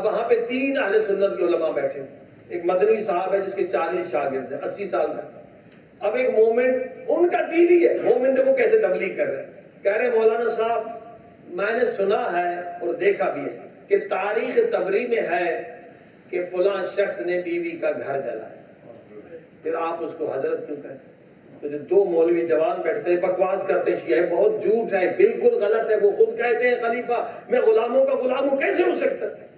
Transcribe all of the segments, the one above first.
اب وہاں پہ 3 اہل سنت کے علماء بیٹھے ہیں. ایک مدنی صاحب ہے جس کے 40 شاگرد ہیں، 80 سال کا. اب ایک مومن، ان کا ٹی وی ہے، مومن دیکھو کیسے تبلیغ کر رہے ہیں. کہہ رہے مولانا صاحب میں نے سنا ہے اور دیکھا بھی ہے کہ تاریخ تبری میں ہے کہ فلاں شخص نے بیوی کا گھر جلایا، پھر آپ اس کو حضرت کیوں کہتے ہیں؟ تو جو 2 مولوی جوان بیٹھتے ہیں بکواس کرتے ہیں شیعہ بہت جھوٹ ہے، بالکل غلط ہے. وہ خود کہتے ہیں خلیفہ میں غلاموں کا غلام ہوں، کیسے ہو سکتا ہے؟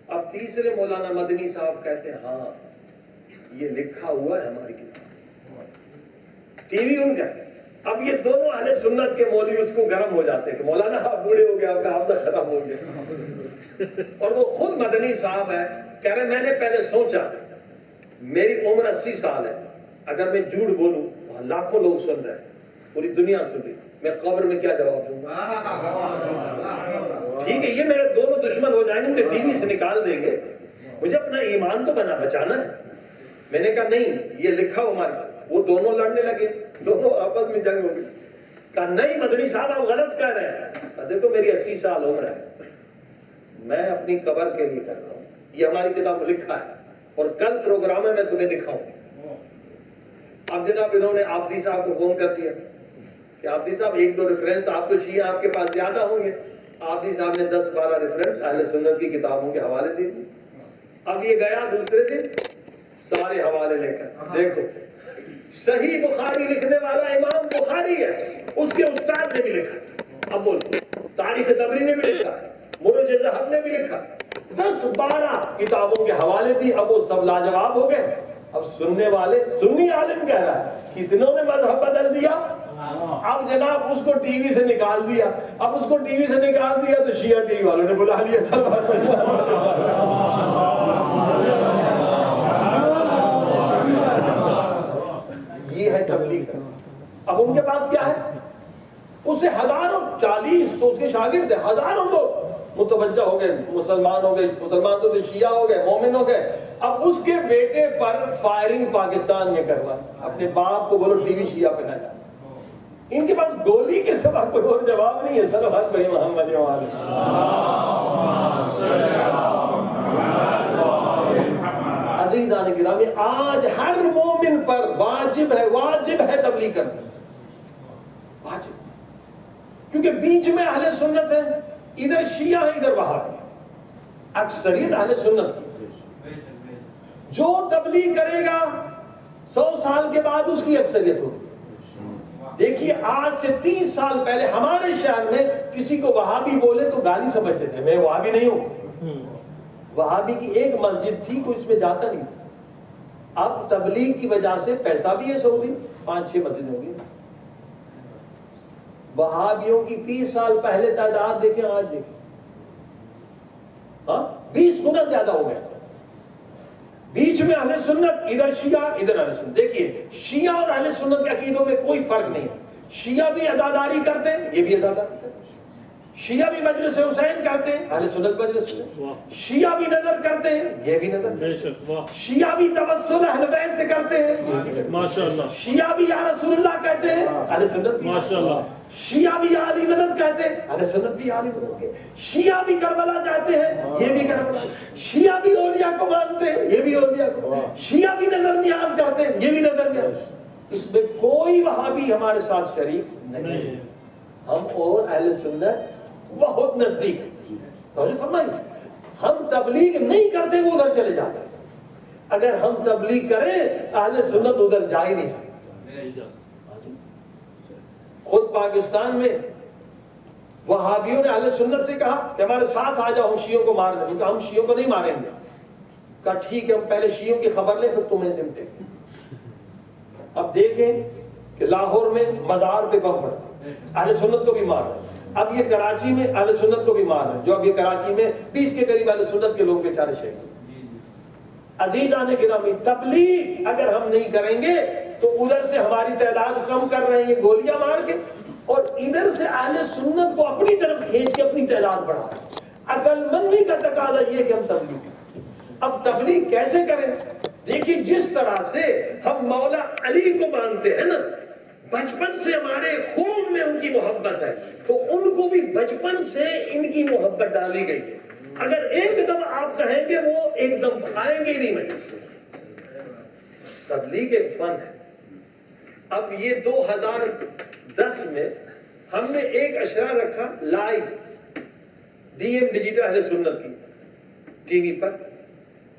اب تیسرے مولانا مدنی صاحب کہتے ہیں ہاں یہ لکھا ہوا ہے ہماری کتاب. ٹی وی ان کا. اب یہ دونوں اہل سنت کے مولوی اس کو گرم ہو جاتے ہیں کہ مولانا آپ بوڑھے ہو گئے، آپ کا حافظہ خراب ہو گیا. اور وہ خود مدنی صاحب ہے، کہہ رہے میں نے پہلے سوچا میری عمر 80 سال ہے، اگر میں جھوٹ بولوں لاکھوں لوگ سن رہے ہیں، پوری دنیا سن رہی، میں قبر میں کیا جواب دوں گا؟ ٹھیک ہے یہ میرے دونوں دشمن ہو جائیں گے، مجھے ٹی وی سے نکال دیں گے، مجھے اپنا ایمان تو بچانا ہے. میں نے کہا نہیں یہ لکھا ہو ہمارے. وہ دونوں لڑنے لگے، دونوں آپس میں جنگ ہو گئی. کہا نہیں مدنی صاحب آپ غلط کہہ رہے ہیں. دیکھو میری 80 سال عمر ہے، میں اپنی قبر کے لیے کر رہا ہوں، یہ ہماری کتاب میں لکھا ہے اور کل پروگرام میں تمہیں دکھاؤں. اب جناب انہوں نے آبدی صاحب کو فون کر دیا کہ آبدی صاحب 1-2 ریفرنس، آپ تو شیعہ آپ کے پاس زیادہ ہوں گے. آبدی صاحب نے 10-12 ریفرنس اہل سنت کی کتابوں کے حوالے دے دی. اب یہ گیا دوسرے دن سارے حوالے لے کر، دیکھو صحیح بخاری لکھنے والا امام بخاری ہے، اس کے استاد نے بھی لکھا. اب بولو تاریخ تبری نے بھی لکھا، مرج ذہب نے بھی لکھا، 10-12 کتابوں کے حوالے دی. اب وہ سب لاجواب ہو گئے. اب سننے والے سنی عالم کہہ رہا ہے کتنوں نے مذہب بدل دیا. اب جناب اس کو ٹی وی سے نکال دیا. اب اس کو ٹی وی سے نکال دیا تو شیعہ ٹی وی والوں نے بلا لیا. یہ ہے تبلیغ. اب ان کے پاس کیا ہے؟ اسے ہزاروں 40 تو اس کے شاگرد ہیں، ہزاروں لوگ متوجہ ہو گئے، مسلمان ہو گئے، مسلمان تو شیعہ ہو گئے، مومن ہو گئے. اب اس کے بیٹے پر فائرنگ پاکستان میں کروا، اپنے باپ کو بولو ٹی وی شیعہ پہ نہ جا. ان کے پاس گولی کے سوا کوئی اور جواب نہیں ہے. صلوات پڑھیں محمد وآلہ. عزیزان گرامی آج ہر مومن پر واجب ہے تبلیغ کرنا، واجب. کیونکہ بیچ میں اہل سنت ہے، ادھر شیعہ ہے ادھر وہابی. اکثریت اہل سنت جو تبلیغ کرے گا 100 سال کے بعد اس کی اکثریت ہوگی. دیکھیے آج سے 30 سال پہلے ہمارے شہر میں کسی کو وہابی بولے تو گالی سمجھتے تھے. میں وہابی نہیں ہوں. وہابی کی ایک مسجد تھی، کوئی اس میں جاتا نہیں تھا. اب تبلیغ کی وجہ سے پیسہ بھی ہے سعودی، 5-6 مسجدیں ہوگی. وہابیوں کی 30 سال پہلے تعداد دیکھیں آج دیکھیں، 20 گنا زیادہ ہو گیا. بیچ میں اہل سنت، ادھر شیعہ ادھر اہل سنت. دیکھیے شیعہ اور اہل سنت کے عقیدوں میں کوئی فرق نہیں ہے. شیعہ بھی عزاداری کرتے ہیں، یہ بھی عزاداری کرتے ہیں. شیعہ بھی مجلس حسین کرتے ہیں، اہل سنت مجلس حسین. شیعہ بھی نظر کرتے ہیں، یہ بھی نظر. شیعہ بھی توسل اہل بیت سے کرتے ہیں، ماشاءاللہ. شیعہ بھی یا رسول اللہ کہتے ہیں، اہل سنت بھی ماشاءاللہ. شیعہ بھی علی مدد کہتے ہیں، اہل سنت بھی علی مدد کہتے ہیں. شیعہ بھی کربلا جاتے ہیں، یہ بھی کربلا. شیعہ بھی اولیاء کو مانتے ہیں، یہ بھی اولیاء کو. شیعہ بھی نظر نیاز کرتے ہیں، یہ بھی نظر نیاز. اس میں کوئی وہابی ہمارے ساتھ شریک نہیں. ہم اور اہل سنت بہت نزدیک ہے. توجہ فرمائیے، ہم تبلیغ نہیں کرتے وہ ادھر چلے جاتے ہیں. اگر ہم تبلیغ کریں اہل سنت ادھر جا ہی نہیں سکتے. خود پاکستان میں وہابیوں نے اہل سنت سے کہا کہ ہمارے ساتھ آ جاؤ، ہم شیعوں کو مار دیں. ہم شیعوں کو نہیں ماریں گے. کہا ٹھیک ہے ہم پہلے شیعوں کی خبر لیں پھر تمہیں نمٹیں گے. اب دیکھیں کہ لاہور میں مزار پہ بم پڑا، اہل سنت کو بھی مار رہے. اب یہ کراچی میں اہل سنت کو بھی مار رہے ہیں، جو اب یہ کراچی میں 20 کے قریب اہل سنت کے لوگ بیچارے شہید. عزیزان گرامی تبلیغ اگر ہم نہیں کریں گے تو ادھر سے ہماری تعداد کم کر رہے ہیں گولیاں مار کے، اور ادھر سے اہل سنت کو اپنی طرف کھینچ کے اپنی تعداد بڑھا رہے ہیں. عقل مندی کا تقاضا یہ کہ ہم تبلیغ کریں. اب تبلیغ کیسے کریں؟ دیکھیے جس طرح سے ہم مولا علی کو مانتے ہیں نا، بچپن سے ہمارے خون میں ان کی محبت ہے، تو ان کو بھی بچپن سے ان کی محبت ڈالی گئی ہے. اگر ایک دم آپ کہیں گے وہ ایک دم آئیں گے نہیں مجلس میں. تبلیغ ایک فن ہے. اب یہ 2010 میں ہم نے ایک اشرا رکھا لائیو DM ڈیجیٹل اہل سنت کی ٹی وی پر,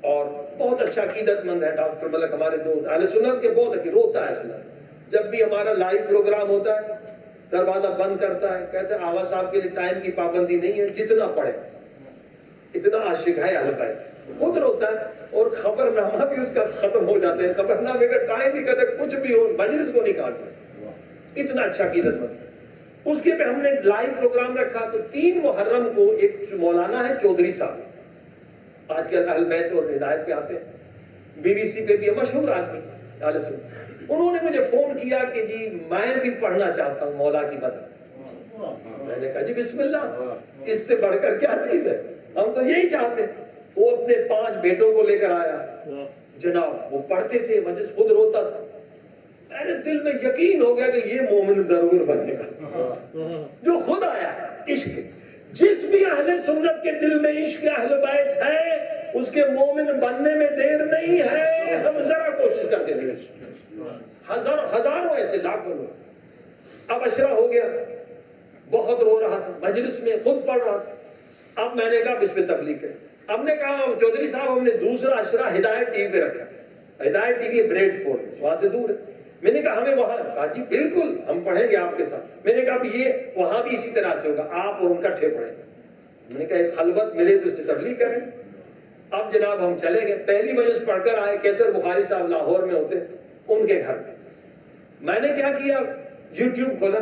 اور بہت اچھا عقیدت مند ہے ڈاکٹر ملک ہمارے دوست اہل سنت کے, بہت اچھی روتا ہے اصلا. جب بھی ہمارا لائیو پروگرام ہوتا ہے دروازہ بند کرتا ہے, کہتے ہیں آغا صاحب کے لیے ٹائم کی پابندی نہیں ہے, جتنا پڑھے. اتنا عاشق ہے اہل بیت, خود روتا ہے. اور خبر نامہ بھی اس کا ختم ہو جاتے ہیں, خبر نامے کا ٹائم بھی کہتے کچھ بھی ہو مجلس کو نہیں کاٹنا. اتنا اچھا عقیدت مند. اس کے پہ ہم نے لائیو پروگرام رکھا تو 3 محرم کو ایک مولانا ہے چودھری صاحب, آج کل اہل بیت اور ہدایت پہ آتے ہیں, BBC پہ بھی مشہور آدمی اہل سنت. انہوں نے مجھے فون کیا کہ جی میں بھی پڑھنا چاہتا ہوں مولا کی مدد. میں نے کہا جی بسم اللہ, اس سے بڑھ کر کیا چیز ہے, ہم تو یہی چاہتے ہیں. وہ اپنے 5 بیٹوں کو لے کر آیا جناب, وہ پڑھتے تھے, مجلس خود روتا تھا. میرے دل میں یقین ہو گیا کہ یہ مومن ضرور بنے گا. جو خود آیا عشق, جس بھی اہل سنت کے دل میں عشق اہل بیت ہے اس کے مومن بننے میں دیر نہیں ہے. ہم ذرا کوشش کرتے ہیں, ہزاروں ایسے لاکھوں لوگ. اب اشرا ہو گیا, بہت رو رہا تھا مجلس میں, خود پڑھ رہا تھا. اب میں نے کہا اس پہ تبلیغ ہے. اب نے کہا چودھری صاحب ہم نے دوسرا اشرا ہدایت ٹی وی پہ رکھا. ہدایت ٹی وی بریڈ فورڈ, وہاں سے دور ہے. میں نے کہا ہمیں وہاں, کہا جی بالکل ہم پڑھیں گے آپ کے ساتھ. میں نے کہا اب یہ وہاں بھی اسی طرح سے ہوگا, آپ اور ان کٹھے پڑھیں گے. میں نے کہا ایک خلوت ملے تو اس سے تبلیغ کریں. اب جناب ہم چلے گئے, پہلی مجلس پڑھ کر آئے. کیسر بخاری صاحب لاہور میں ہوتے, ان کے گھر میں. میں نے کیا کیا, YouTube کھولا,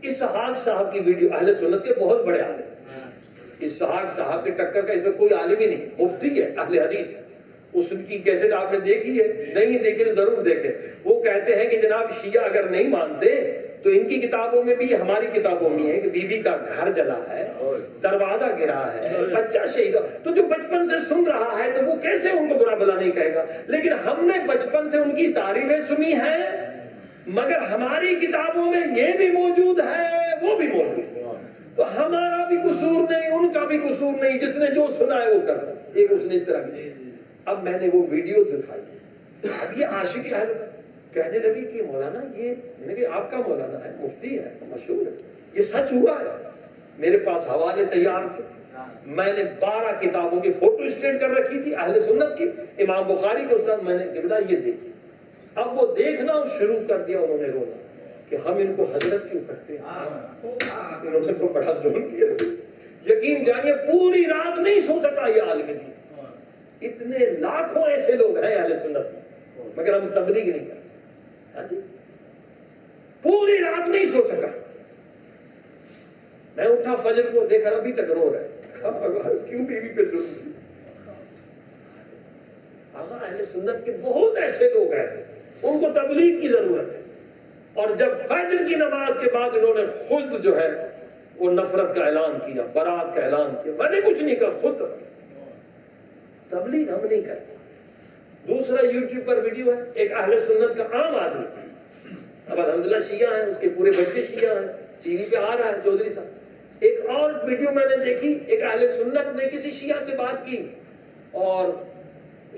اسحاق صاحب کی ویڈیو, اہل سنت کے بہت بڑے عالم. اسحاق صاحب کے ٹکر کا اس میں کوئی عالم ہی نہیں, مفتی ہے اہل حدیث. اس کی کیسٹ آپ نے دیکھی ہے, نہیں دیکھی تو ضرور دیکھیں. وہ کہتے ہیں کہ جناب شیعہ اگر نہیں مانتے تو ان کی کتابوں میں بھی ہماری کتابوں میں ہے کہ بی بی کا گھر جلا ہے, دروازہ گرا ہے, بچہ شہید. تو جو بچپن سے سن رہا ہے تو وہ کیسے ان کو برا بلا نہیں کہے گا. لیکن ہم نے بچپن سے ان کی تعریفیں سنی ہیں, مگر ہماری کتابوں میں یہ بھی موجود ہے وہ بھی موجود ہے. تو ہمارا بھی قصور نہیں, ان کا بھی قصور نہیں, جس نے جو سنا ہے وہ کرتا. ایک اس نے اس طرح کی. اب میں نے وہ ویڈیو دکھائی. اب یہ عاشق اہل کہنے لگی کہ مولانا یہ, میں نے کہا آپ کا مولانا ہے, مفتی ہے, مشہور ہے, یہ سچ ہوا ہے. میرے پاس حوالے تیار تھے. میں نے 12 کتابوں کی فوٹو اسٹیٹ کر رکھی تھی اہل سنت کی. امام بخاری کے استاد میں نے کہا یہ دیکھیے. اب وہ دیکھنا شروع کر دیا, انہوں نے رونا کہ ہم ان کو حضرت کیوں کرتے ہیں. انہوں نے تو بڑا ظلم کیا. یقین جانیے پوری رات نہیں سو سکا یہ عالم دین. اتنے لاکھوں ایسے لوگ ہیں اہل سنت مگر ہم تبلیغ نہیں کرتے. پوری رات نہیں سو سکا. میں اٹھا فجر کو دیکھا ابھی تک رو رہے. کیوں بیوی پہ ظلم. اہل سنت کے بہت ایسے لوگ ہیں, ان کو تبلیغ کی ضرورت ہے. اور جب فجر کی نماز کے بعد انہوں نے خود جو ہے وہ نفرت کا اعلان کیا, برات کا اعلان کیا. میں نے کچھ نہیں کہا, خود تبلیغ ہم نہیں کرتے. دوسرا YouTube پر ویڈیو ہے, ایک اہل سنت کا عام آدمی, اب الحمدللہ شیعہ ہیں, اس کے پورے بچے شیعہ ہیں, ٹی وی پہ آ رہا ہے چودھری صاحب. ایک اور ویڈیو میں نے دیکھی, ایک اہل سنت نے کسی شیعہ سے بات کی اور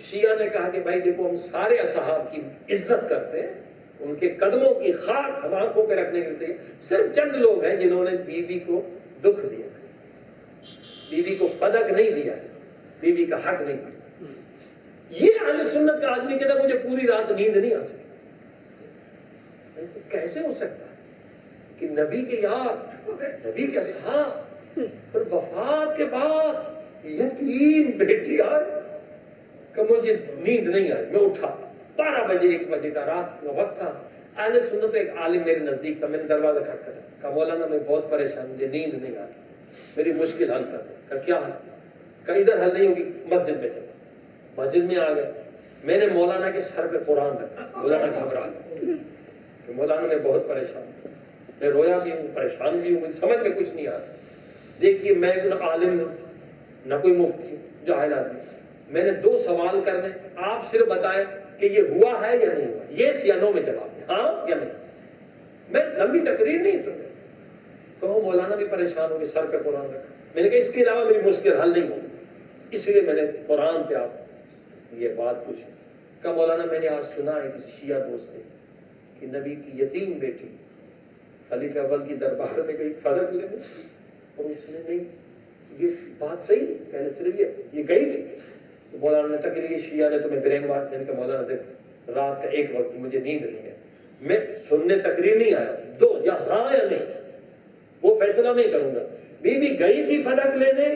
شیعہ نے کہا کہ بھائی دیکھو ہم سارے اصحاب کی عزت کرتے ہیں, ان کے قدموں کی خاک ہم آنکھوں پہ رکھنے کے لیے. صرف چند لوگ ہیں جنہوں نے بیوی کو دکھ دیا, بیوی کو فدق نہیں دیا, بیوی کا حق نہیں دیا. یہ اہل سنت کا آدمی کہتا مجھے پوری رات نیند نہیں آ سکتی. کیسے ہو سکتا ہے کہ نبی کے یار, نبی کے اصحاب اور وفات کے بعد یتیم بیٹی آئے کہ مجھے نیند نہیں آئی. میں اٹھا 12 بجے 1 بجے کا رات کا وقت تھا. اہل سنت ایک عالم میرے نزدیک تھا. میں نے دروازہ کھٹکھٹایا, کہا مولانا میں بہت پریشان, مجھے نیند نہیں آتی, میری مشکل حل کر دو. کہا کیا حل؟ کہا ادھر حل نہیں ہوگی, مسجد میں چلا. مسجد میں آ گئے. میں نے مولانا کے سر پہ قرآن رکھا. مولانا گھبرا گئے کہ مولانا میں بہت پریشان ہوں, میں رویا بھی ہوں, پریشان بھی ہوں, مجھے سمجھ میں کچھ نہیں آ رہا. دیکھیے میں نہ عالم ہوں نہ کوئی مفتی, جاہل آدمی. میں نے 2 سوال کرنے, آپ صرف بتائیں کہ یہ ہوا ہے یا نہیں ہوا, یس یا نو میں جواب دیں, ہاں یا نہیں. میں لمبی تقریر نہیں سن. کہو مولانا بھی پریشان ہو گئے, سر پہ قرآن رکھا. میں نے کہا اس کے علاوہ میری مشکل حل نہیں ہوگی. اس لیے میں نے قرآن پہ آپ یہ بات پوچھی کہ مولانا میں نے آج سنا ہے کسی شیعہ دوست نے کہ نبی کی یتیم بیٹی خلیفہ اول کی دربار میں گئی فدق لینے، اور اس نے نہیں، یہ بات صحیح پہلے صرف یہ گئی تھی، تو مولانا نے تقریر شیعہ نے تمہیں برین واٹ، میں نے کہا مولانا دیکھ رات کا 1 وقت مجھے نیند نہیں ہے، میں سننے تقریر نہیں آیا، دو یا ہاں یا نہیں وہ فیصلہ نہیں کروں گا، بی بی گئی تھی فدق لینے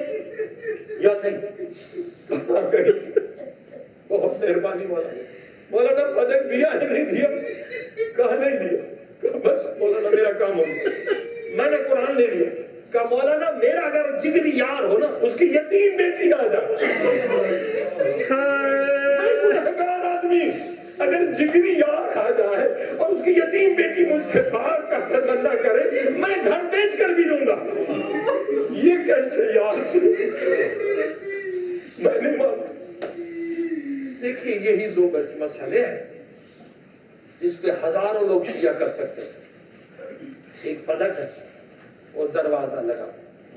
یا نہیں؟ گئی تھی۔ بہت مہربانی مولانا فدق دیا ہے نہیں دیا؟ کہا نہیں دیا، کہا بس مولانا میرا کام ہو گیا۔ میں نے قرآن لے لیا، کہا مولانا میرا اگر جگری یار ہو نا اس کی یتیم بیٹی آ جائے، میں گنہگار آدمی اگر جگری یار آ جائے اور اس کی یتیم بیٹی مجھ سے بھاگ کر تمنا کرے میں گھر بیچ کر بھی دوں گا، یہ کیسے یار تھے؟ میں نے مانتا۔ دیکھیے یہی 2 بڑے مسئلے ہیں جس پہ ہزاروں لوگ شیعہ کر سکتے ہیں۔ ایک فدق ہے اور دروازہ لگا،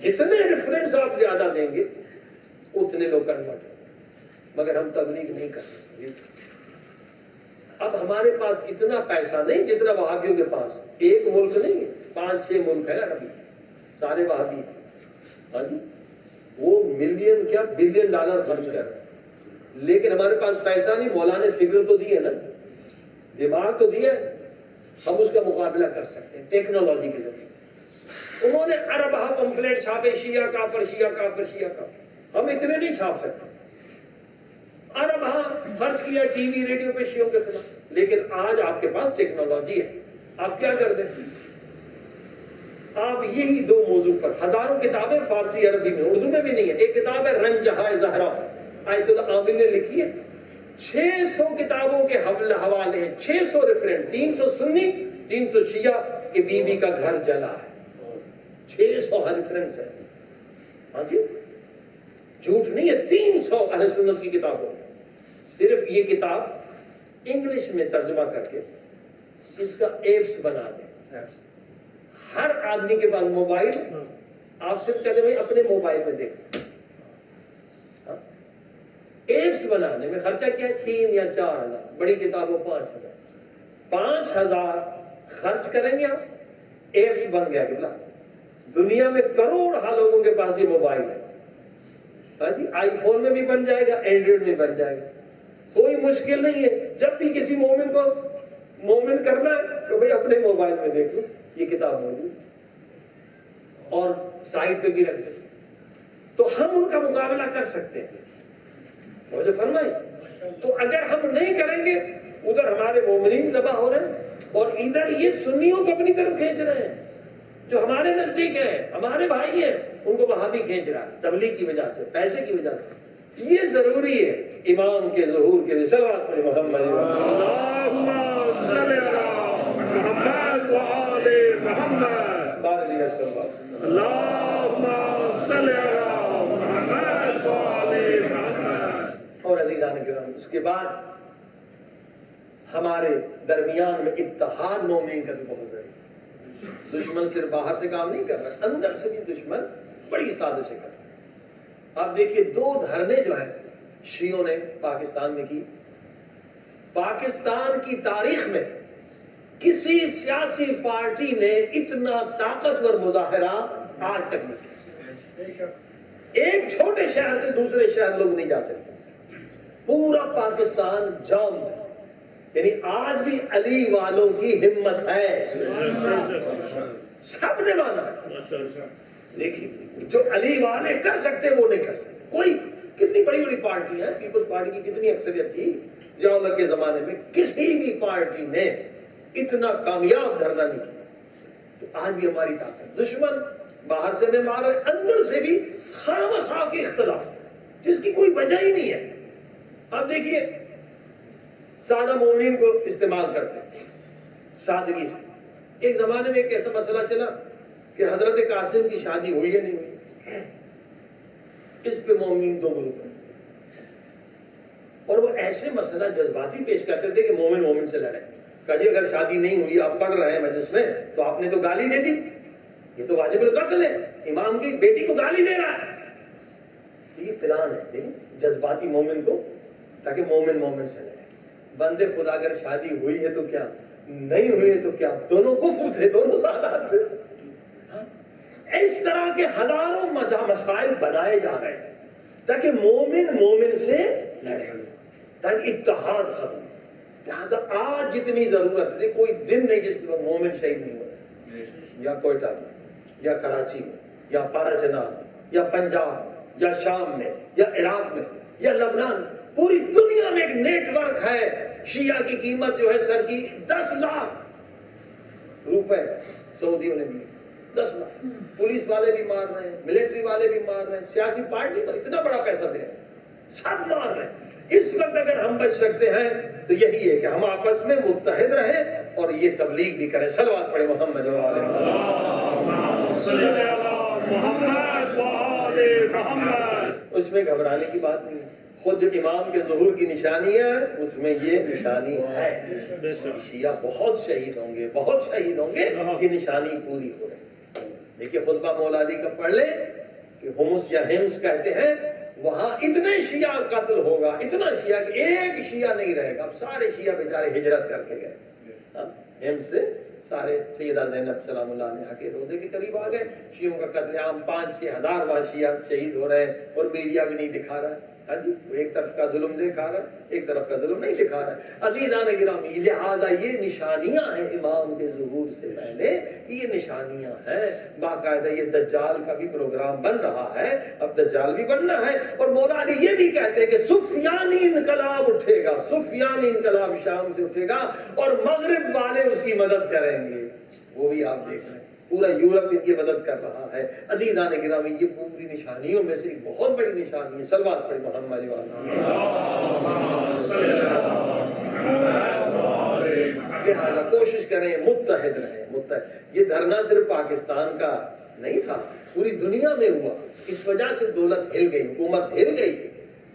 جتنے ریفرنس آپ زیادہ دیں گے اتنے لوگ کنورٹ، مگر ہم تبلیغ نہیں کر سکتے۔ اب ہمارے پاس اتنا پیسہ نہیں جتنا وہابیوں کے پاس، ایک ملک نہیں 5-6 ملک ہے عربی، سارے وہابی، ہاں جی وہ ملین کیا بلین ڈالر خرچ کر رہے ہیں، لیکن ہمارے پاس پیسہ نہیں۔ مولانا نے فکر تو دی ہے نا، دماغ تو دیا ہے، ہم اس کا مقابلہ کر سکتے ہیں ٹیکنالوجی کے ذریعے۔ انہوں نے اربہ پمفلیٹ چھاپے، شیعہ کافر شیعہ کافر شیعہ کافر، ہم اتنے نہیں چھاپ سکتے۔ اربہ خرچ کیا ٹی وی ریڈیو پہ شیعوں کے خلاف، لیکن آج آپ کے پاس ٹیکنالوجی ہے، آپ کیا کر دیں؟ آپ یہی 2 موضوع پر ہزاروں کتابیں فارسی عربی میں اردو میں بھی نہیں ہے۔ ایک کتاب ہے رنگ جہاں زہرا، آیت اللہ عامل نے لکھی ہے، 600 کتابوں کے حوالے ہیں، 600 ریفرنٹ، 300 سنی 300 شیعہ کہ بی بی کا گھر جلا ہے، 600 ریفرنس ہے، ہاں جی جھوٹ نہیں ہے، 300 اہل سنت کی کتابوں۔ صرف یہ کتاب انگلش میں ترجمہ کر کے اس کا ایپس بنا دیں، ہر آدمی کے پاس موبائل، آپ صرف کہتے ہیں اپنے موبائل میں دیکھیں، ایپس بنانے میں خرچہ کیا ہے 3 یا 4 ہزار، بڑی کتابوں 5,000 خرچ کریں گے آپ، ایپس بن گیا کہ دنیا میں کروڑ لوگوں کے پاس یہ موبائل ہے، ہاں جی آئی فون میں بھی بن جائے گا، اینڈرائڈ میں بن جائے گا، کوئی مشکل نہیں ہے۔ جب بھی کسی مومن کو مومن کرنا ہے تو بھائی اپنے موبائل میں دیکھ لو، یہ کتاب موجود اور سائٹ پہ بھی رکھ دیں، تو ہم ان کا مقابلہ کر سکتے ہیں۔ مجھے فرمائی، تو اگر ہم نہیں کریں گے ادھر ہمارے مومنین ذبح ہو رہے ہیں اور ادھر یہ سنیوں کو اپنی طرف کھینچ رہے ہیں، جو ہمارے نزدیک ہیں، ہمارے بھائی ہیں، ان کو وہابی کھینچ رہا ہے تبلیغ کی وجہ سے، پیسے کی وجہ سے۔ یہ ضروری ہے امام کے ظہور کے لیے۔ صلوات پڑھیں محمد اللہم صلی علی محمد و آل محمد، اللہم صلی علی محمد و آل محمد۔ اور عزیزان کرام، اس کے بعد ہمارے درمیان میں اتحاد مومنین کا بھی بہت ضروری ہے۔ دشمن صرف باہر سے کام نہیں کر رہا، اندر سے بھی دشمن بڑی سازشیں کر رہا ہے۔ آپ دیکھیے 2 دھرنے جو ہیں شیعوں نے پاکستان میں کی، پاکستان کی تاریخ میں کسی سیاسی پارٹی نے اتنا طاقتور مظاہرہ آج تک نہیں کیا۔ ایک چھوٹے شہر سے دوسرے شہر لوگ نہیں جا سکتے، پورا پاکستان جام تھا۔ یعنی آج بھی علی والوں کی ہمت ہے، سب نے مانا ہے۔ دیکھیے جو علی والے کر سکتے وہ نہیں کر سکتے۔ کوئی کتنی بڑی بڑی پارٹی ہے، پیپلز پارٹی کی کتنی اکثریت تھی ضیاء کے زمانے میں، کسی بھی پارٹی نے اتنا کامیاب دھرنا نہیں کیا۔ تو آج بھی ہماری طاقت، دشمن باہر سے نے مارا، اندر سے بھی خواہ کے اختلاف جس کی کوئی وجہ ہی نہیں ہے۔ اب دیکھیے سادہ مومنین کو استعمال کرتے ہیں سادگی سے۔ ایک زمانے میں ایک ایسا مسئلہ چلا کہ حضرت قاسم کی شادی ہوئی یا نہیں ہوئی، اس پہ مومنین 2 گروپ ہیں، اور وہ ایسے مسئلہ جذباتی پیش کرتے تھے کہ مومن مومن سے لڑے۔ کہا جی اگر شادی نہیں ہوئی، آپ پڑھ رہے ہیں مجلس میں، تو آپ نے تو گالی دے دی، یہ تو واجب القتل ہے، امام کی بیٹی کو گالی دے رہا ہے، یہ پلان ہے۔ دیکھیں بات ہی مومن کو، تاکہ مومن مومن سے لڑے. بندے خدا اگر شادی ہوئی ہے تو کیا، نہیں ہوئی ہے تو کیا، دونوں کفر تھے، دونوں سادات تھے. اس طرح کے ہزاروں مسائل بنائے جا رہے ہیں تاکہ مومن مومن سے لڑے، تاکہ اتحاد ختم. لہٰذا آج جتنی ضرورت ہے، کوئی دن نہیں جس میں مومن شہید نہیں ہوئے، یا کوئٹہ میں، یا کراچی میں، یا پاراچنار میں، یا پنجاب، یا شام میں، یا عراق میں، یا لبنان. پوری دنیا میں ایک نیٹ ورک ہے. شیعہ کی قیمت جو ہے سر کی 10 لاکھ روپے سعودیوں نے دی. 10 لاکھ. پولیس والے بھی مار رہے ہیں، ملٹری والے بھی مار رہے ہیں، سیاسی پارٹی کو اتنا بڑا پیسہ دے رہے ہیں، سب مار رہے ہیں. اس وقت اگر ہم بچ سکتے ہیں تو یہی ہے کہ ہم آپس میں متحد رہیں اور یہ تبلیغ بھی کریں. صلوات پڑھیں محمد و آل محمد. اس میں گھبرانے کی بات نہیں ہے. خود جو امام کے ظہور کی نشانی ہے اس میں یہ نشانی ہے. شیعہ بہت شہید ہوں گے، بہت شہید ہوں گے، یہ نشانی پوری ہو رہی. دیکھیے خطبہ مولا علی کا پڑھ لیں کہ ہمس یا ہمس کہتے ہیں، وہاں اتنے شیعہ قتل ہوگا، اتنا شیعہ کہ ایک شیعہ نہیں رہے گا. اب سارے شیعہ بیچارے ہجرت کر کے گئے. ہمس سے سارے سیدہ زینب سلام اللہ علیہا کے روزے کے قریب آ گئے. شیعوں کا قتل عام 5-6 ہزار وہاں شیعہ شہید ہو رہے ہیں اور میڈیا بھی نہیں دکھا رہا ہے. ہاں جی، ایک طرف کا ظلم دکھا رہا ہے، ایک طرف کا ظلم نہیں دکھا رہا ہے. عزیزان گرامی، لہٰذا یہ نشانیاں ہیں امام کے ظہور سے پہلے، یہ نشانیاں ہیں. باقاعدہ یہ دجال کا بھی پروگرام بن رہا ہے، اب دجال بھی بننا ہے. اور مولا علی یہ بھی کہتے ہیں کہ سفیانی انقلاب اٹھے گا، سفیانی انقلاب شام سے اٹھے گا اور مغرب والے اس کی مدد کریں گے. وہ بھی آپ دیکھ رہے ہیں، پورا یورپ ان کی مدد کر رہا ہے. عزیزان گرامی، یہ پوری نشانیوں میں سے ایک بہت بڑی نشانی ہے. صلوات پڑھیں محمد و آل. لہٰذا کوشش کریں متحد رہیں، متحد. یہ دھرنا صرف پاکستان کا نہیں تھا، پوری دنیا میں ہوا. اس وجہ سے دولت ہل گئی، حکومت ہل گئی،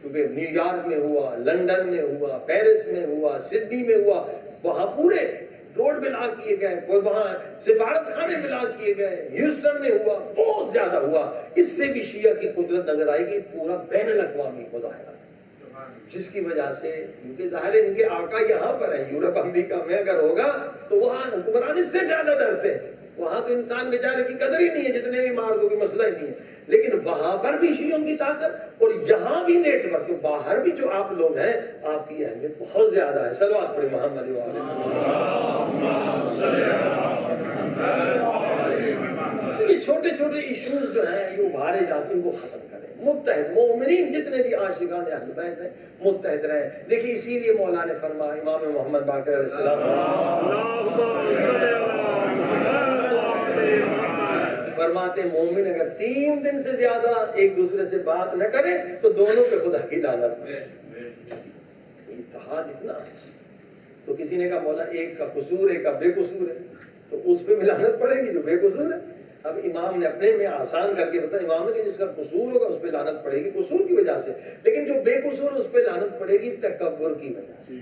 کیونکہ نیو یارک میں ہوا، لندن میں ہوا، پیرس میں ہوا، سڈنی میں ہوا. وہاں پورے روڈ بنا کیے گئے، وہاں سفارت خانے بنا کیے گئے. ہیوسٹن میں ہوا، بہت زیادہ ہوا. اس سے بھی شیعہ کی قدرت نظر آئے گی. پورا بین الاقوامی مظاہرہ، جس کی وجہ سے کیونکہ ظاہر ہے ان کے آقا یہاں پر ہے. یورپ امریکہ میں اگر ہوگا تو وہاں حکمران اس سے زیادہ ڈرتے ہیں. وہاں تو انسان بیچارے کی قدر ہی نہیں ہے، جتنے بھی مار دو کوئی مسئلہ ہی نہیں ہے. لیکن وہاں پر بھی شیعوں کی طاقت اور یہاں بھی نیٹ ورک، تو باہر بھی جو آپ لوگ ہیں آپ کی اہمیت بہت زیادہ ہے. صلوات پڑھیں محمد و آل محمد. یہ چھوٹے چھوٹے ایشوز جو ہیں یہ ابھارے جاتے ہیں، ان کو ختم کریں. متحد مومنین جتنے بھی عاشقان اہل بیت ہیں متحد رہیں. دیکھیے اسی لیے مولا نے فرمایا، امام محمد باقر علیہ السلام فرماتے ہیں مومن اگر 3 دن سے زیادہ ایک دوسرے سے بات نہ کرے تو دونوں پہ خدا کی لعنت. اتحاد اتنا، تو کسی نے کہا مولا ایک کا قصور ایک کا بے قصور ہے، تو اس پہ بھی لعنت پڑے گی جو بے قصور ہے. اب امام نے اپنے میں آسان کر کے بتایا، امام نے کہ جس کا قصور ہوگا اس پہ لعنت پڑے گی قصور کی وجہ سے، لیکن جو بے قصور اس پہ لعنت پڑے گی تکبر کی وجہ سے.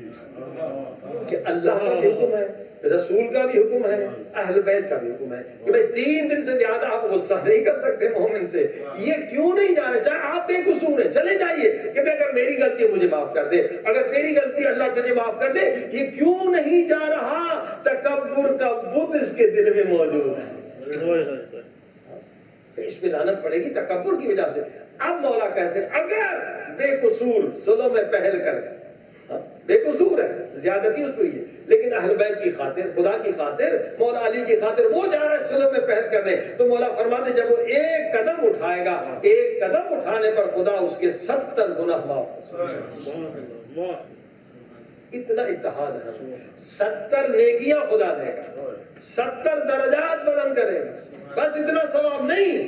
کہ اللہ کا بھی حکم ہے، رسول کا بھی حکم ہے، اہل بیت کا بھی حکم ہے کہ بھائی 3 دن سے زیادہ آپ غصہ نہیں کر سکتے مومن سے. یہ کیوں نہیں جا رہے؟ چاہے آپ بے قصور ہیں چلے جائیے کہ بھائی اگر میری غلطی ہے مجھے معاف کر دے، اگر تیری غلطی اللہ تجھے معاف کر دے. یہ کیوں نہیں جا رہا؟ تکبر کا بت اس کے دل میں موجود ہے. اس پہ لعنت پڑے گی تکبر کی وجہ سے. اب مولا کہتے ہیں اگر بے قصور صلح میں پہل کرے، بے قصور ہے، زیادتی اس پہ ہی ہے، لیکن اہل بیت کی خاطر، خدا کی خاطر، مولا علی کی خاطر وہ جا رہا ہے صلح میں پہل کرنے، تو مولا فرماتے جب وہ ایک قدم اٹھائے گا، ایک قدم اٹھانے پر خدا اس کے 70 گناہ معاف. اتنا اتحاد ہے. 70 نیکیاں خدا دے گا، 70 درجات بلند کرے گا. بس اتنا ثواب نہیں،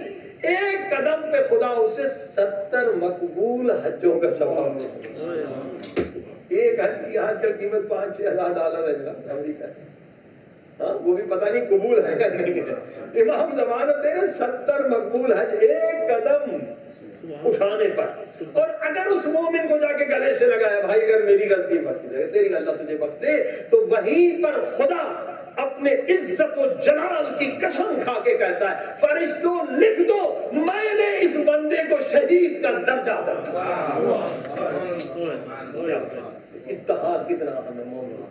ایک قدم پہ خدا اسے 70 مقبول حجوں کا ثواب دے گا. ایک حج کی آج کل قیمت $5-6 ہزار ہے جناب امریکہ. ہاں وہ بھی پتہ نہیں قبول ہے یا نہیں ہے. امام ضمانت دے رہے 70 مقبول حج ایک قدم اٹھانے پر. اور اگر اس مومن کو جا کے گلے سے لگایا بھائی اگر میری غلطی بخش دے، تیری اللہ تجھے بخش دے، تو وہیں پر خدا اپنے عزت و جلال کی قسم کھا کے کہتا ہے فرشتوں لکھ دو میں نے اس بندے کو شہید کا درجہ دیا. کتنا اہم ہے مومن.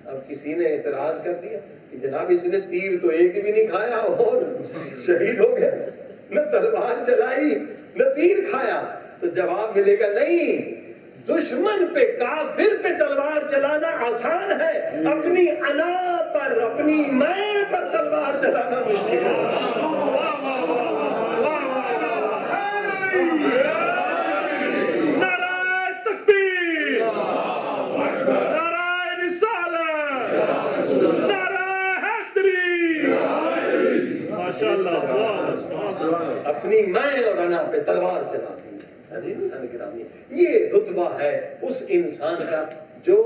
اب کسی نے اعتراض کر دیا کہ جناب اس نے تیر تو ایک بھی نہیں کھایا اور شہید ہو گیا, نہ تلوار چلائی نہ تیر کھایا, تو جواب ملے گا نہیں, دشمن پہ کافر پہ تلوار چلانا آسان ہے, اپنی انا پر اپنی میں پر تلوار چلانا مشکل ہے. نعرہ تکبیر, نعرہ رسالت, نعرہ حیدری, ماشاءاللہ. اپنی میں اور انا پہ تلوار چلاتی ہے. یہ رتبہ ہے اس انسان کا جو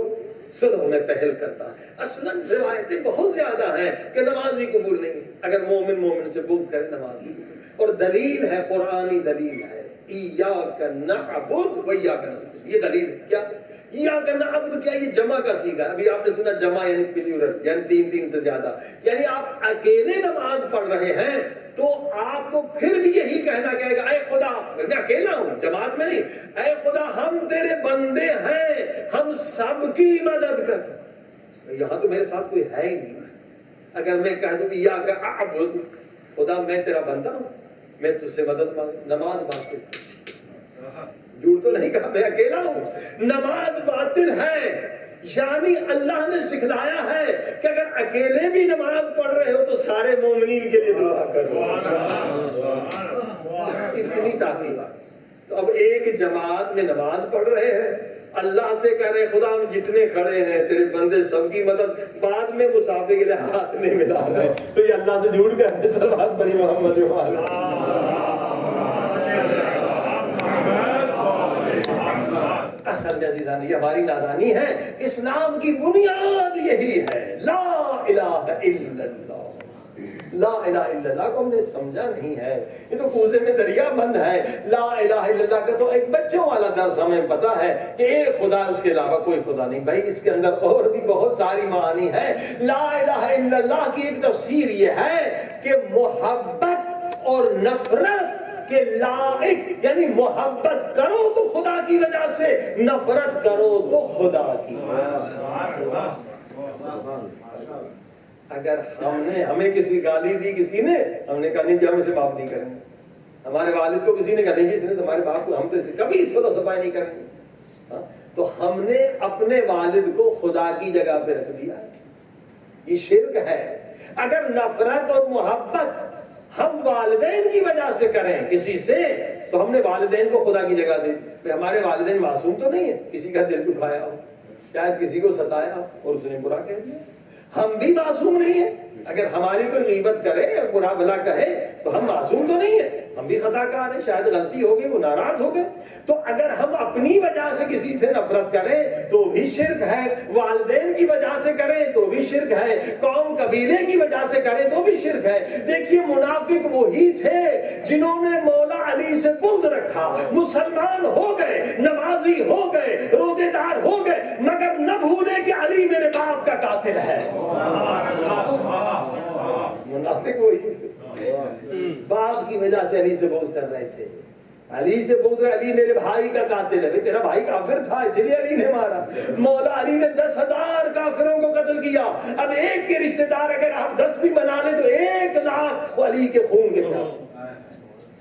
صلح میں پہل کرتا ہے. اصلاً روایتیں بہت زیادہ ہیں کہ نماز بھی قبول نہیں اگر مومن سے بغض کرے نماز بھی, اور دلیل ہے, قرآنی دلیل ہے, ایاک نعبد و ایاک نستعین. یہ دلیل ہے. کیا ایاک نعبد, کیا یہ جمع کا صیغہ ہے؟ ابھی آپ نے سنا جمع یعنی پلیورل, یعنی تین سے زیادہ, یعنی آپ اکیلے نماز پڑھ رہے ہیں تو آپ کو پھر بھی یہی کہنا کہے گا, اے خدا, میں اکیلا ہوں جماعت میں نہیں, اے خدا ہم تیرے بندے ہیں, ہم سب کی مدد کر. یہاں تو میرے ساتھ کوئی ہے ہی نہیں. اگر میں کہہ دوں ایاک اعبد, خدا میں تیرا بندہ ہوں, میں تجھ سے مدد مانگ, نماز باطل. جھوٹ تو نہیں کہا, میں اکیلا ہوں, نماز باطل ہے. یعنی اللہ نے سکھلایا ہے کہ اگر اکیلے بھی نماز پڑھ رہے ہو تو سارے مومنین کے لیے دعا کرو. اتنی تاکید. تو اب ایک جماعت میں نماز پڑھ رہے ہیں, اللہ سے کہہ رہے خدا ہم جتنے کھڑے ہیں تیرے بندے سب کی مدد, بعد میں مسافے کے لیے ہاتھ نہیں ملا رہے, تو یہ اللہ سے جھوٹ کر رہے. صلوات پڑھی محمد اصل میں عزیزان یہ ہماری نادانی ہے. اسلام کی بنیاد یہی ہے, لا الہ الا اللہ. لا الہ الا اللہ کو ہم نے سمجھا نہیں ہے, یہ تو کوزے میں دریا بند ہے. لا الہ الا اللہ کا تو ایک بچوں والا درس ہمیں پتا ہے کہ ایک خدا, اس کے علاوہ کوئی خدا نہیں. بھائی اس کے اندر اور بھی بہت ساری معانی ہے. لا الہ الا اللہ کی ایک تفسیر یہ ہے کہ محبت اور نفرت کہ لائق, یعنی محبت کرو تو خدا کی وجہ سے, نفرت کرو تو خدا کی. اگر ہمیں کسی گالی دی کسی نے, ہم نے کہا نہیں جی ہم اسے معاف نہیں کریں گے. ہمارے والد کو کسی نے کہا نہیں جی اس نے تمہارے باپ کو, ہم تو اسے کبھی اس کو تو صفائی نہیں کریں گے. تو ہم نے اپنے والد کو خدا کی جگہ پہ رکھ دیا, یہ شرک ہے. اگر نفرت اور محبت ہم والدین کی وجہ سے کریں کسی سے, تو ہم نے والدین کو خدا کی جگہ دی. ہمارے والدین معصوم تو نہیں ہے, کسی کا دل دکھایا ہو, شاید کسی کو ستایا ہو اور اس نے برا کہہ دیا. ہم بھی معصوم نہیں ہیں. اگر ہماری کوئی غیبت کرے یا برا بھلا کہے تو ہم معصوم تو نہیں ہیں, ہم بھی خطا کار ہیں, شاید غلطی ہوگی, وہ ناراض ہو گئے. تو اگر ہم اپنی وجہ سے کسی سے نفرت کریں تو بھی شرک ہے, والدین کی وجہ سے کریں تو بھی شرک ہے, قوم قبیلے کی وجہ سے کریں تو بھی شرک ہے. دیکھیے منافق وہی تھے جنہوں نے مولا علی سے بغض رکھا, مسلمان ہو گئے, نمازی ہو گئے, روزے دار ہو گئے, مگر نہ بھولے کہ علی میرے باپ کا قاتل ہے. منافق وہی باپ کی وجہ سے علی سے بغض کر رہے تھے. علی سے بغض, علی میرے بھائی کا قاتل ہے. تیرا بھائی کافر تھا اس لیے علی نے مارا. مولا علی نے 10,000 کافروں کو قتل کیا. اب ایک کے رشتہ دار اگر آپ 10 بھی بنا لیں تو 1,00,000 علی کے خون کے پیاسے.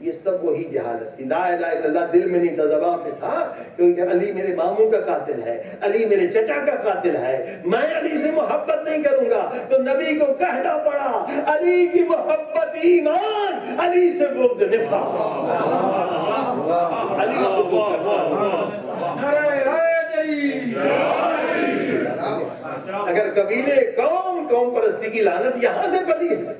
یہ سب وہی جہالت تھی. لا الہ الا اللہ دل میں نہیں تھا, زبان پہ تھا, کیونکہ علی میرے ماموں کا قاتل ہے, علی میرے چچا کا قاتل ہے, میں علی سے محبت نہیں کروں گا. تو نبی کو کہنا پڑا علی کی محبت ایمان, علی سے بغض نفاق. علی سے بغض. اگر قبیلے قوم پرستی کی لعنت یہاں سے پلی ہے,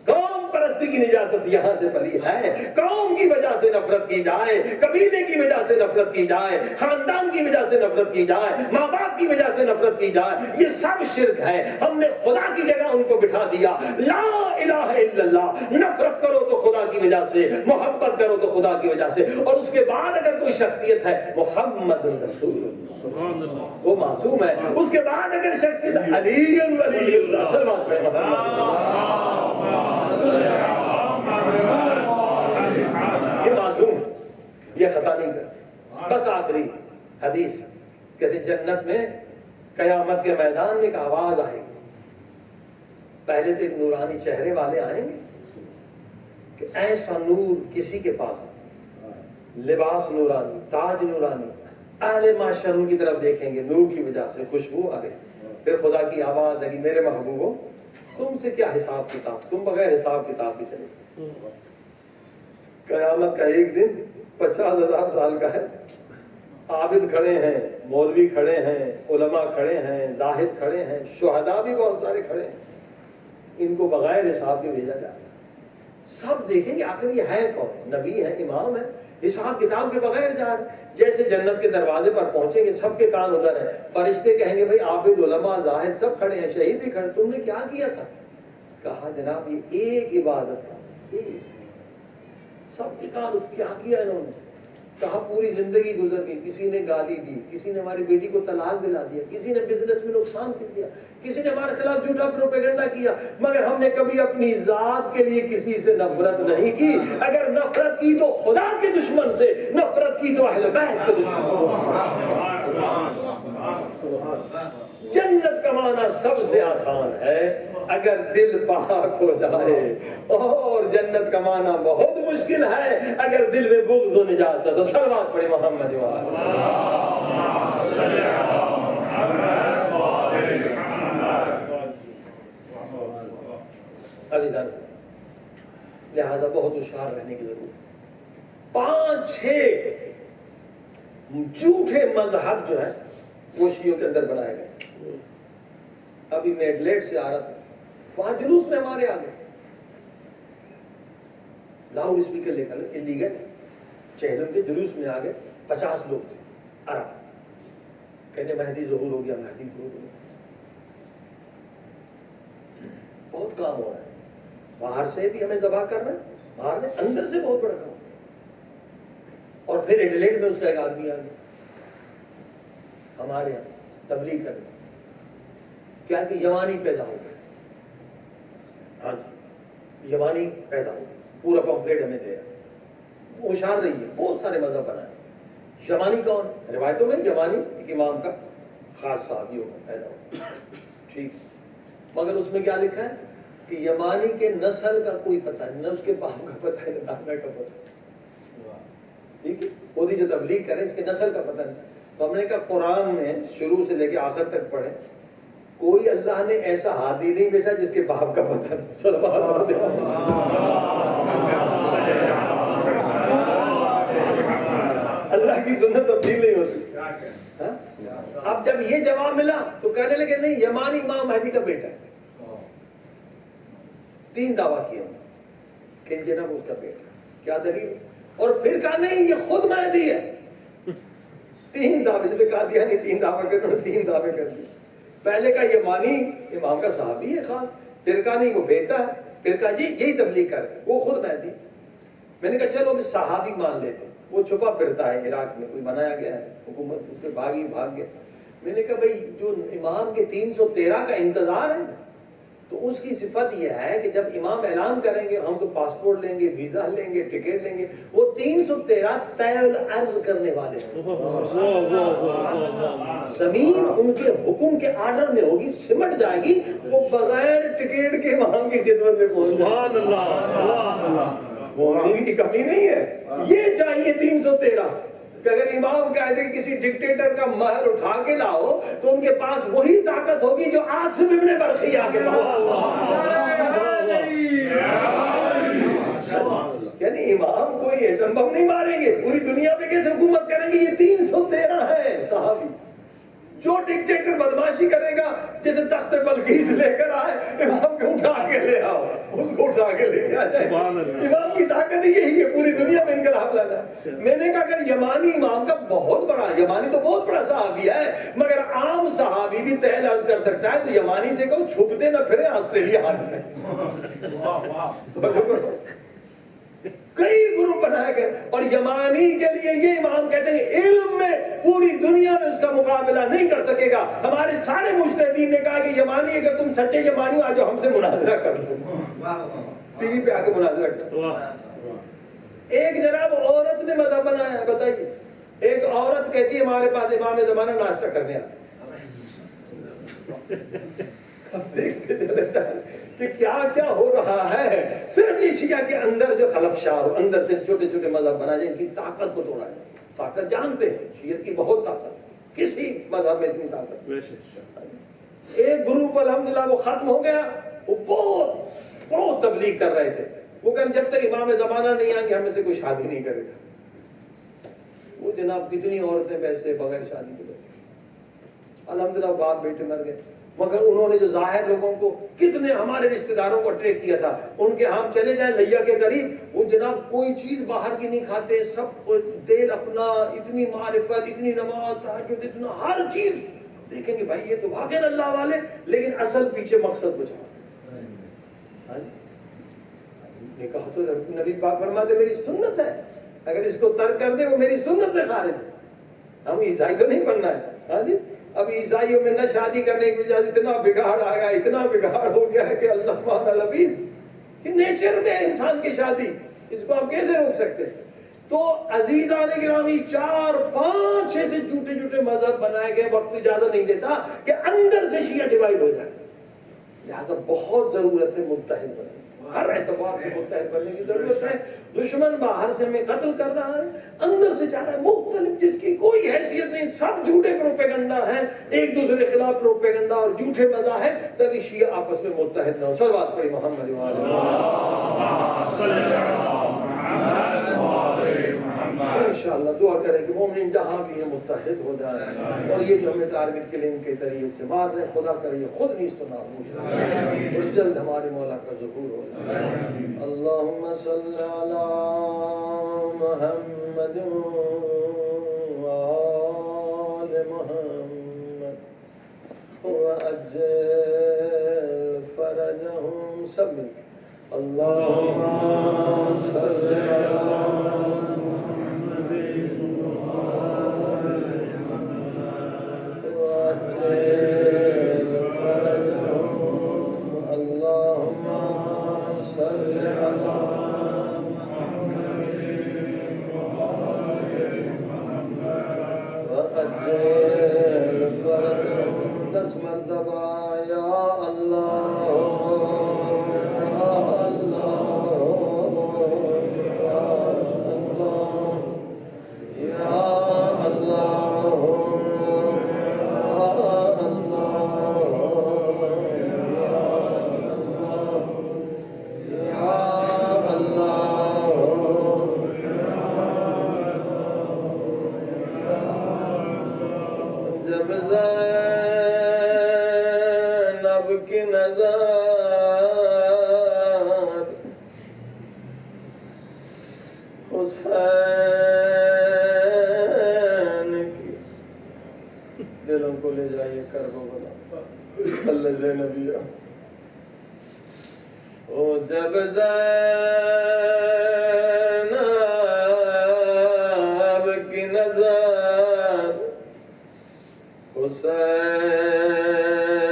قوم پرستی کی نجاست یہاں سے پلی ہے. قوم کی وجہ سے نفرت کی جائے, قبیلے کی وجہ سے نفرت کی جائے, خاندان کی وجہ سے نفرت کی جائے, ماں باپ کی وجہ سے نفرت کی جائے, یہ سب شرک ہے. ہم نے خدا کی جگہ ان کو بٹھا دیا. لا الہ الا اللہ, نفرت کرو تو خدا کی وجہ سے, محبت کرو تو خدا کی وجہ سے. اور اس کے بعد اگر کوئی شخصیت ہے محمد رسول اللہ, وہ معصوم ہے. اس کے بعد اگر شخصیت علی ولی اللہ, صلوات یہ معصوم, یہ خطا نہیں کرتے. بس آخری حدیث کہتے جنت میں قیامت کے میدان میں ایک آواز آئے گی. پہلے تو ایک نورانی چہرے والے آئیں گے کہ ایسا نور کسی کے پاس، لباس نورانی، تاج نورانی. اہل معاشر ان کی طرف دیکھیں گے، نور کی وجہ سے خوشبو آ گئی. پھر خدا کی آواز ہے کہ میرے محبوبوں تم سے کیا حساب کتاب، تم بغیر حساب کتاب کے چلے. قیامت کا ایک دن 50,000 سال کا ہے. عابد کھڑے ہیں، مولوی کھڑے ہیں، علماء کھڑے ہیں، زاہد کھڑے ہیں، شہداء بھی بہت سارے کھڑے ہیں. ان کو بغیر حساب کے بھیجا جائے. سب دیکھیں گے آخر یہ ہے کون، نبی ہے، امام ہے، حساب کتاب کے بغیر جا رہے. جیسے جنت کے دروازے پر پہنچیں گے سب کے کان ادھر ہیں. فرشتے کہیں گے بھائی عابد، علماء، زاہد سب کھڑے ہیں، شہید بھی کھڑے، تم نے کیا کیا تھا؟ کہا جناب یہ ایک عبادت تھا. سب کے کان کیا کیا انہوں نے؟ کہا پوری زندگی گزر گئی، کسی نے گالی دی، کسی نے ہماری بیٹی کو طلاق دلا دیا، کسی نے بزنس میں نقصان کر دیا، کسی نے ہمارے خلاف جھوٹا پروپیگنڈا کیا، مگر ہم نے کبھی اپنی ذات کے لیے کسی سے نفرت نہیں کی. اگر نفرت کی تو خدا کے دشمن سے، نفرت کی تو اہل بیت کے دشمن سے. جنت کمانا سب سے آسان ہے اگر دل پاک ہو جائے، اور جنت کمانا بہت مشکل ہے اگر دل میں بغض و نجاست. تو صلوات پڑھیں محمد عزیزان. لہذا بہت ہوشیار رہنے کی ضرورت. 5-6 جھوٹے مذہب جو ہے وہ شیعوں کے اندر بنائے گئے. ابھی میں ایڈلیڈ سے آ رہا تھا، وہاں جلوس میں ہمارے آگے لاؤڈ اسپیکر لے کر انلیگل چہلم کے جلوس میں آگے 50 لوگ تھے عرب، کہنے مہدی ظہور ہو گیا، مہدی ظہور ہو گیا. بہت کام ہو رہا ہے، باہر سے بھی ہمیں ذبح کر رہے ہیں، باہر میں اندر سے بہت بڑا کام. اور پھر ایڈلیڈ میں اس کا ایک آدمی آ گیا ہمارے یہاں تبلیغ کرنے، کیا کہ یمانی پیدا ہو گئے. ہاں جی یمانی پیدا ہو گئے، پورا پمفلیٹ ہمیں دے رہا. ہوشیار رہیے، بہت سارے مذہب بنائے. یمانی کون؟ روایتوں میں یمانی ایک امام کا خاص صحابی ہوگا پیدا ہو، ٹھیک، مگر اس میں کیا لکھا ہے کہ یمانی کے نسل کا کوئی پتہ نہیں، نہ اس کے باپ کا پتہ ہے، نہ دادا کا پتہ. ٹھیک ہے، خود ہی جو تبلیغ کریں اس کے نسل کا پتہ نہیں. تو ہم نے کہا قرآن میں شروع سے لے کے آخر تک پڑھیں، کوئی اللہ نے ایسا ہادی نہیں بھیجا جس کے باپ کا پتہ نہیں. صلوات اللہ کی سنت تبدیل نہیں ہوتی. اب جب یہ جواب ملا تو کہنے لگے نہیں یمانی امام مہدی کا بیٹا ہے. 3 دعویٰ کیا کہ جناب اس کا بیٹا، کیا دلیل؟ اور پھر کہا نہیں یہ خود مہدی ہے. 3 دعوے، جیسے کہا دیا نہیں 3 دعوے کر دو، 3 دعوے کر دیے. پہلے کا یمانی امام کا صحابی ہے خاص، پھر کہا نہیں وہ بیٹا ہے، پھر کہا جی یہی تبلیغ کر وہ خود مہدی. میں نے کہا چلو اب صحابی مان لیتے، وہ چھپا پھرتا ہے عراق میں، کوئی بنایا گیا ہے حکومت، اس کے بھاگ گیا. میں نے کہا بھائی جو امام کے 313 کا انتظار ہے تو اس کی صفت یہ ہے کہ جب امام اعلان کریں گے ہم تو پاسپورٹ لیں گے، ویزا لیں گے، ٹکٹ لیں گے. وہ 313 طے الارض کرنے والے ہیں. زمین ان کے حکم کے آرڈر میں ہوگی، سمٹ جائے گی، وہ بغیر ٹکٹ کے امام کی خدمت میں پہنچ. سبحان اللہ. مومنین کی کمی نہیں ہے. یہ چاہیے 313 کہ اگر امام کہہ دے کسی ڈکٹیٹر کا مہر اٹھا کے لاؤ تو ان کے پاس وہی طاقت ہوگی جو عاصم ابن برقیہ کے پاس. یعنی امام کوئی ایٹم بم نہیں ماریں گے، پوری دنیا پہ کیسے حکومت کریں گے؟ یہ 313 ہے صحابی. جو ڈکٹیٹر بدماشی کرے گا جیسے تخت بلقیس لے کر آئے، امام کو اٹھا کے لے آؤ، اس کو اٹھا کے لے کے آ جائے. امام کی طاقت یہی ہے، پوری دنیا میں انقلاب لانا. میں نے کہا اگر یمانی امام کا بہت بڑا، یمانی تو بہت بڑا صحابی ہے مگر عام صحابی بھی طے عرض کر سکتا ہے تو یمانی سے کہو چھپتے نہ پھرے آسٹریلیا ہاتھ میں. کئی گروپ بنائے گئے اور یمانی کے لیے یہ امام کہتے ہیں علم میں پوری دنیا میں اس کا مقابلہ نہیں کر سکے گا. ہمارے سارے مجتہدین نے کہا کہ یمانی اگر تم سچے یمانی ہو آ جاؤ ہم سے مناظرہ کر لو، ٹی وی پہ آ کے مناظرہ کر. ایک جناب عورت نے مذہب بنایا، بتائیے ایک عورت کہتی ہے ہمارے پاس امام زمانہ ناشتہ کرنے آتے. اب دیکھتے چلے جائیں کہ کیا کیا ہو رہا ہے. صرف یہ شیعہ کے اندر جو خلفشار ہو, اندر سے چھوٹے چھوٹے مذہب بنا جائیں, ان کی طاقت کو توڑا جائے. طاقت جانتے ہیں شیعت کی بہت طاقت, کسی مذہب میں اتنی طاقت. ایک گروپ الحمدللہ وہ ختم ہو گیا, وہ بہت بہت تبلیغ کر رہے تھے. وہ کہ جب تک امام زمانہ نہیں آئیں گے ہم میں سے کوئی شادی نہیں کرے گا. وہ جناب کتنی عورتیں ویسے بغیر شادی کے لوگ, الحمدللہ باپ بیٹے مر گئے, مگر انہوں نے جو ظاہر لوگوں کو, کتنے ہمارے رشتہ داروں کو اٹریکٹ کیا تھا. ان کے ہم چلے جائیں لیا کے قریب, وہ جناب کوئی چیز باہر کی نہیں کھاتے, سب دل اپنا, اتنی معرفت, اتنی نماز, تہجد, اتنا ہر چیز. دیکھیں گے بھائی یہ تو واقعی اللہ والے, لیکن اصل پیچھے مقصد کچھ ہے. نے کہا تو نبی پاک فرماتے میری سنت ہے, اگر اس کو ترک کر دے وہ میری سنت سے خارج ہے. ہم عیسائی تو نہیں بننا ہے. ہاں جی, اب عیسائیوں میں نہ شادی کرنے کی وجہ سے اتنا بگاڑ آیا, اتنا بگاڑ ہو گیا ہے کہ اللہ تعالیٰ لفیظ کہ نیچر میں انسان کی شادی, اس کو آپ کیسے روک سکتے ہیں. تو عزیزان گرامی 4-5 ایسے جھوٹے جھوٹے مذہب بنائے گئے, وقت اجازت نہیں دیتا کہ اندر سے شیعہ ڈیوائیڈ ہو جائے. لہٰذا بہت ضرورت ہے متحد بننے, ہر اعتبار سے متحد بننے کی ضرورت ہے. دشمن باہر سے ہمیں قتل کر رہا ہے, اندر سے چاہ رہا ہے مختلف, جس کی کوئی حیثیت نہیں, سب جھوٹے پروپیگنڈا ہیں, ایک دوسرے کے خلاف پروپیگنڈا اور جھوٹے مذاہب, تاکہ شیعہ آپس میں متحد نہ ہو. صلوات پڑھی محمد انشاءاللہ. دعا کریں کہ مومن جہاں بھی ہے متحد ہو جائے, اور یہ جو ہمیں ٹارگٹ کے لیے ان کے ذریعے سے مار رہے, خدا کرے خود نہیں سنا ہو جائے, اور جلد ہمارے مولا کا ظہور ہو جائے. اللہم صلی علی محمد وآل محمد وعجل فرجہم. سب مل کے اللہم صلی علی دلوں کو لے جائیے کربلا اللہ زینبیہ. او جب زینب کی نظر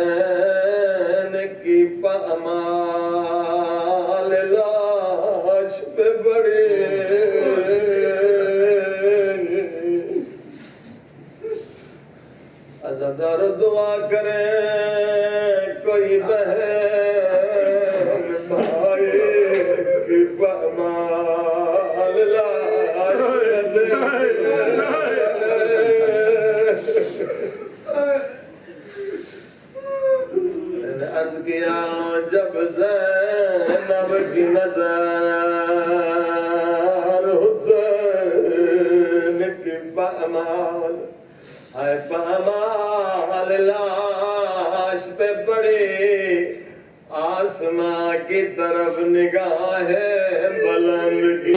حسین کی پامال لاش پہ بڑی, ازادار دعا کریں کوئی بہن بھائی کی پامال لاش پہ عرض کیا جب زینب کی نظر حسین کی پامال, اے پامال لاش پہ پڑی, آسماں کی طرف نگاہ بلند کی.